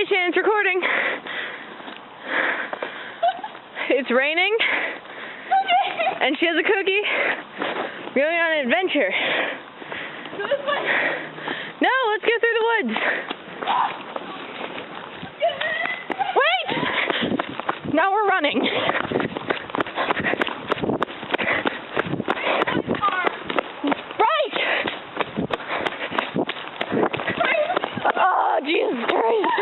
Okay, Shannon's recording. It's raining. And she has a cookie. We're going on an adventure. Go this way. No, let's go through the woods. Wait! Now we're running. Right! Oh, Jesus Christ.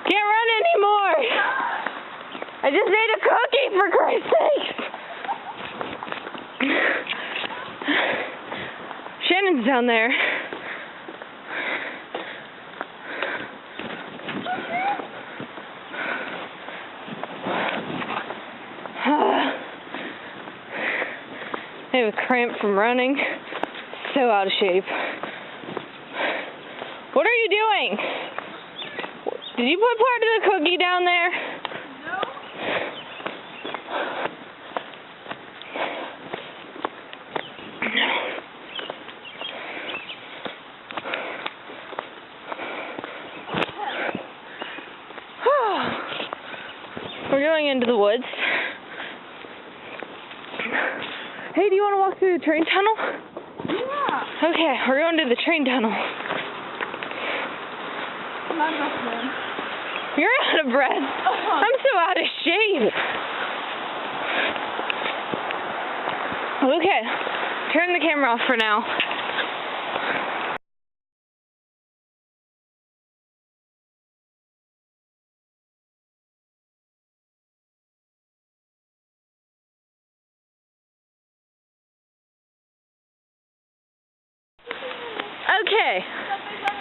Can't run anymore. I just ate a cookie, for Christ's sake. Shannon's down there. I have a cramp from running. So out of shape. What are you doing? Did you put part of the cookie down there? No. We're going into the woods. Hey, do you want to walk through the train tunnel? Yeah. Okay, we're going to the train tunnel. I'm not enough room. You're out of breath. I'm so out of shape. Okay, turn the camera off for now. Okay,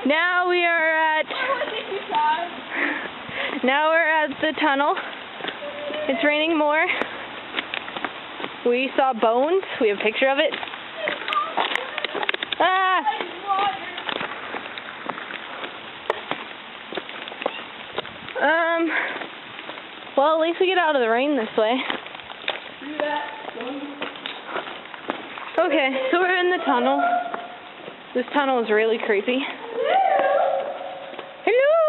now we're at the tunnel. It's raining more. We saw bones. We have a picture of it. Ah! Well, at least we get out of the rain this way. Okay, so we're in the tunnel. This tunnel is really creepy. Hello!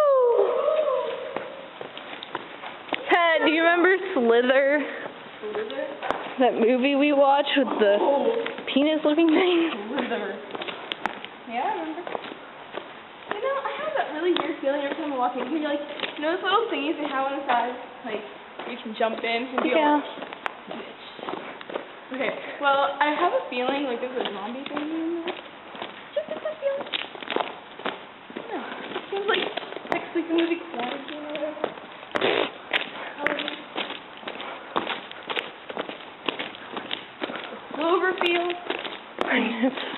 Do you remember Slither? Slither? That movie we watched with the penis-looking thing? Slither. Yeah, I remember. You know, I have that really weird feeling every time I walk in here. You're like, you know those little thingies they have on the side? Like, you can jump in and be Yeah. like, bitch. Okay, well, I have a feeling like there's a zombie thing in there. Just a good feeling. Yeah. It seems like next week the movie Quarantine or whatever. Cloverfield.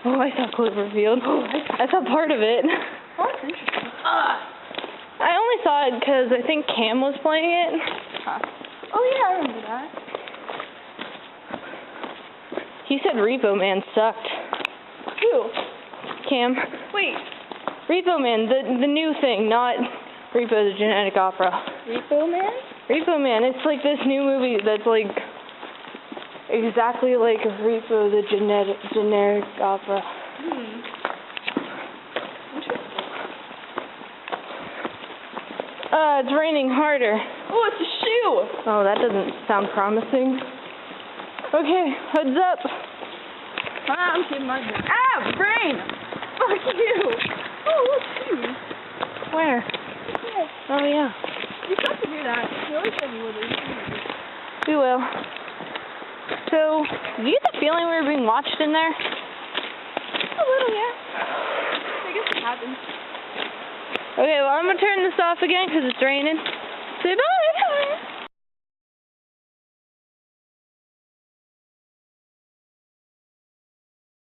Oh, I saw Cloverfield. I saw part of it. Oh, that's interesting. I only saw it because I think Cam was playing it. Huh. Oh yeah, I remember that. He said Repo Man sucked. Who? Cam. Wait. Repo Man, the new thing, not Repo the Genetic Opera. Repo Man? Repo Man, it's like this new movie that's like exactly like Repo the Generic Opera. Interesting. It's raining harder. Oh, it's a shoe! Oh, that doesn't sound promising. Okay, heads up. I'm keeping my breath. Ah, brain! Fuck you! Oh, look, shoes. Where? Okay. Oh, yeah. You have to do that. You always said you would. We will. So, do you get the feeling we were being watched in there? A little, yeah. I guess it happens. Okay, well, I'm going to turn this off again because it's raining. Say bye!